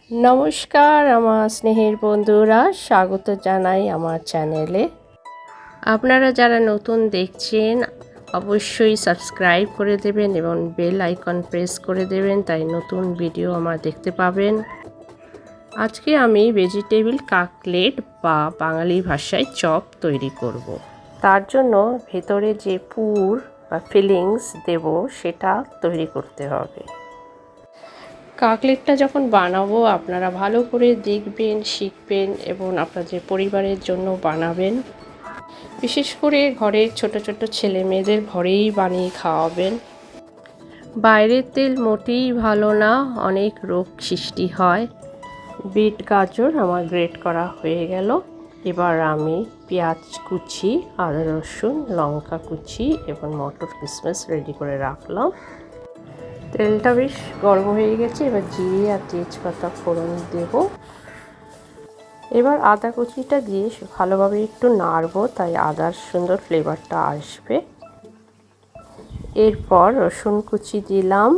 নমস্কার আমার স্নেহের বন্ধুরা, স্বাগত জানাই আমার চ্যানেলে। আপনারা যারা নতুন দেখছেন অবশ্যই সাবস্ক্রাইব করে দেবেন এবং বেল আইকন প্রেস করে দেবেন, তাই নতুন ভিডিও আমার দেখতে পাবেন। আজকে আমি ভেজিটেবল কাটলেট বা বাঙালি ভাষায় চপ তৈরি করব। তার জন্য ভেতরে যে পুর বা ফিলিংস দেব সেটা তৈরি করতে হবে। কাটলেটটা যখন বানাবো আপনারা ভালো করে দেখবেন, শিখবেন এবং আপনাদের পরিবারের জন্য বানাবেন। বিশেষ করে ঘরের ছোট ছোট ছেলে মেয়েদের ঘরেই বানিয়ে খাওয়াবেন। বাইরের তেল মোটেই ভালো না, অনেক রোগ সৃষ্টি হয়। বিট গাজর আমার গ্রেট করা হয়ে গেল। এবার আমি পেঁয়াজ কুচি, আদা রসুন, লঙ্কা কুচি এবং মটর কিশমিশ রেডি করে রাখলাম। তেলটা বেশ গরম হয়ে গেছে, এবার জিরে আর তেজপাতা ফোড়ন দেব। এবার আদা কুচিটা দিয়ে ভালোভাবে একটু নাড়বো, তাই আদার সুন্দর ফ্লেভারটা আসবে। এরপর রসুন কুচি দিলাম,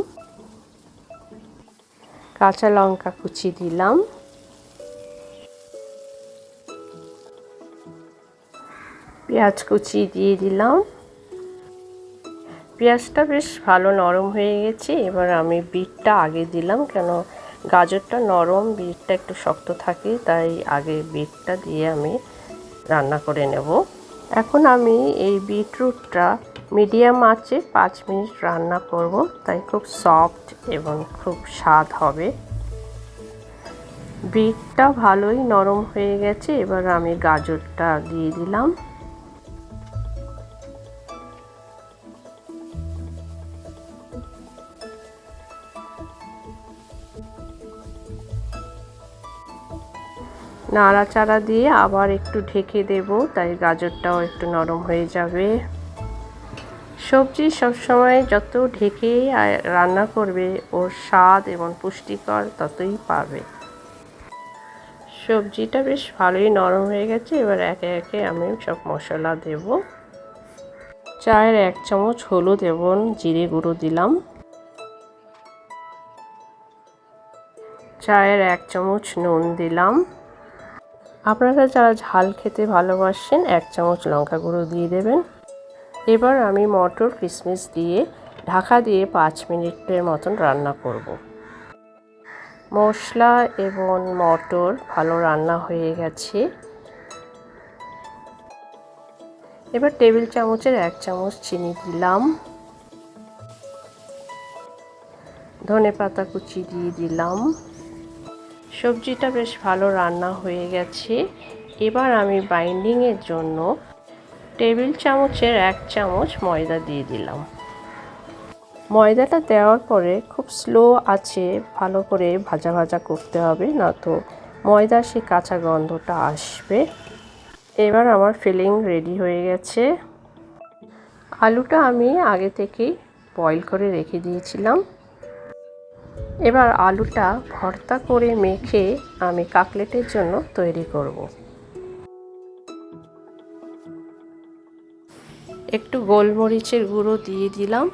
কাঁচা লঙ্কা কুচি দিলাম, পেঁয়াজ কুচি দিয়ে দিলাম। পেঁয়াজটা বেশ ভালো নরম হয়ে গেছে। এবার আমি বিটটা আগে দিলাম, কেন গাজরটা নরম, বিটটা একটু শক্ত থাকে, তাই আগে বিটটা দিয়ে আমি রান্না করে নেব। এখন আমি এই বিটরুটটা মিডিয়াম আঁচে 5 মিনিট রান্না করব, তাই খুব সফট এবং খুব স্বাদ হবে। বিটটা ভালোই নরম হয়ে গেছে। এবার আমি গাজরটা দিয়ে দিলাম। নাড়াচাড়া দিয়ে আবার একটু ঢেকে দেব, তাই গাজরটাও একটু নরম হয়ে যাবে। সবজি সবসময় যত ঢেকে রান্না করবে ওর স্বাদ এবং পুষ্টিকর ততই পাবে। সবজিটা বেশ ভালোই নরম হয়ে গেছে। এবার একে একে আমি সব মশলা দেব। চায়ের 1 চামচ হলুদ এবং জিরে গুঁড়ো দিলাম। চায়ের 1 চামচ নুন দিলাম। আপনারা যারা ঝাল খেতে ভালোবাসেন 1 চামচ লঙ্কা গুঁড়ো দিয়ে দেবেন। এবার আমি মটর কিশমিশ দিয়ে ঢাকা দিয়ে 5 মিনিটের মতন রান্না করব। মশলা এবং মটর ভালো রান্না হয়ে গেছে। এবার টেবিল চামচের 1 চামচ চিনি দিলাম, ধনেপাতা কুচি দিয়ে দিলাম। সবজিটা বেশ ভালো রান্না হয়ে গেছে। এবার আমি বাইন্ডিংয়ের জন্য টেবিল চামচের 1 চামচ ময়দা দিয়ে দিলাম। ময়দাটা দেওয়ার পরে খুব স্লো আছে ভালো করে ভাজা ভাজা করতে হবে, না তো ময়দার সে কাঁচা গন্ধটা আসবে। এবার আমার ফিলিং রেডি হয়ে গেছে। আলুটা আমি আগে থেকেই বয়েল করে রেখে দিয়েছিলাম। এবার আলুটা ভর্তা করে মেখে আমি কাটলেটের জন্য তৈরি করব। একটু গোলমরিচের গুঁড়ো দিয়ে দিলাম,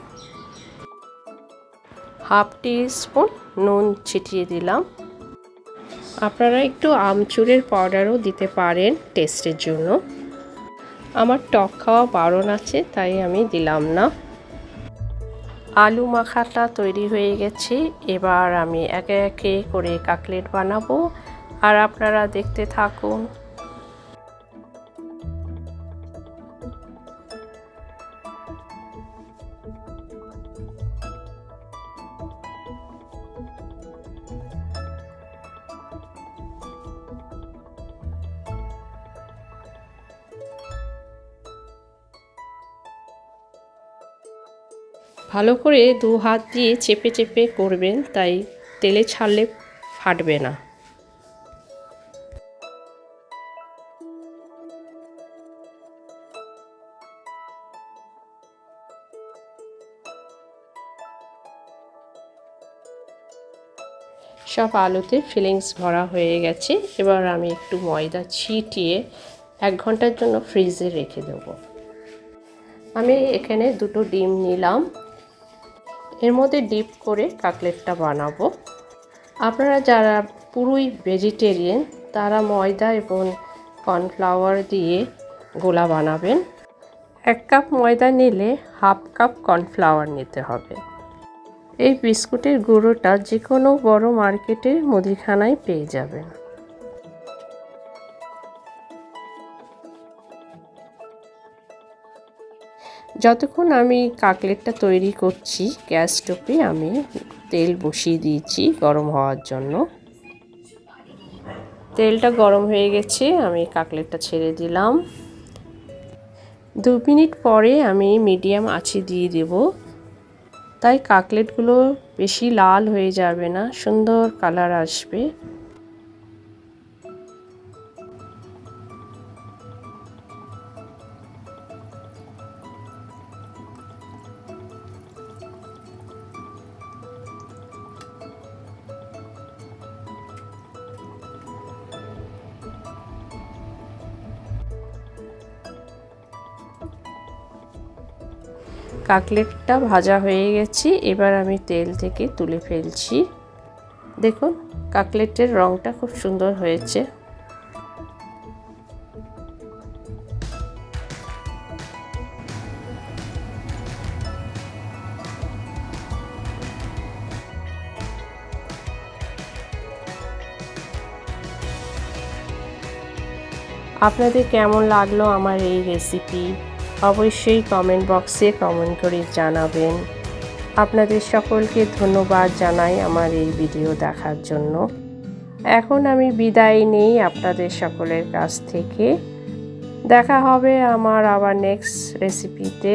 হাফ টিস্পুন নুন ছিটিয়ে দিলাম। আপনারা একটু আমচুরের পাউডারও দিতে পারেন টেস্টের জন্য। আমার টক খাওয়া বারণ আছে, তাই আমি দিলাম না। আলু মাখাটা তৈরি হয়ে গেছে। এবার আমি একে একে করে কাটলেট বানাবো, আর আপনারা দেখতে থাকুন। ভালো করে 2 হাত দিয়ে চেপে চেপে করবেন, তাই তেলে ছাড়লে ফাটবে না। সব আলুতে ফিলিংস ভরা হয়ে গেছে। এবার আমি একটু ময়দা ছিটিয়ে 1 ঘন্টার জন্য ফ্রিজে রেখে দেব। আমি এখানে 2টো ডিম নিলাম, এর মধ্যে ডিপ করে কাটলেটটা বানাবো। আপনারা যারা পুরোই ভেজিটেরিয়ান তারা ময়দা এবং কর্নফ্লাওয়ার দিয়ে গোলা বানাবেন। 1 কাপ ময়দা নিলে হাফ কাপ কর্নফ্লাওয়ার নিতে হবে। এই বিস্কুটের গুঁড়োটা যে কোনো বড় মার্কেটে মুদিখানায় পেয়ে যাবেন। যতক্ষণ আমি কাটলেটটা তৈরি করছি গ্যাস স্টোভে আমি তেল বসিয়ে দিয়েছি গরম হওয়ার জন্য। তেলটা গরম হয়ে গেছে, আমি কাটলেটটা ছেড়ে দিলাম। 2 মিনিট পরে আমি মিডিয়াম আঁচে দিয়ে দেব, তাই কাটলেটগুলো বেশি লাল হয়ে যাবে না, সুন্দর কালার আসবে। কাটলেটটা ভাজা হয়ে গেছে, এবার আমি তেল থেকে তুলে ফেলছি। দেখুন কাটলেটের রঙটা খুব সুন্দর হয়েছে। আপনাদের কেমন লাগলো আমার এই রেসিপি অবশ্যই কমেন্ট বক্সে কমেন্ট করে জানাবেন। আপনাদের সকলকে ধন্যবাদ জানাই আমার এই ভিডিও দেখার জন্য। এখন আমি বিদায় নেই আপনাদের সকলের কাছ থেকে। দেখা হবে আমার আবার নেক্সট রেসিপিতে।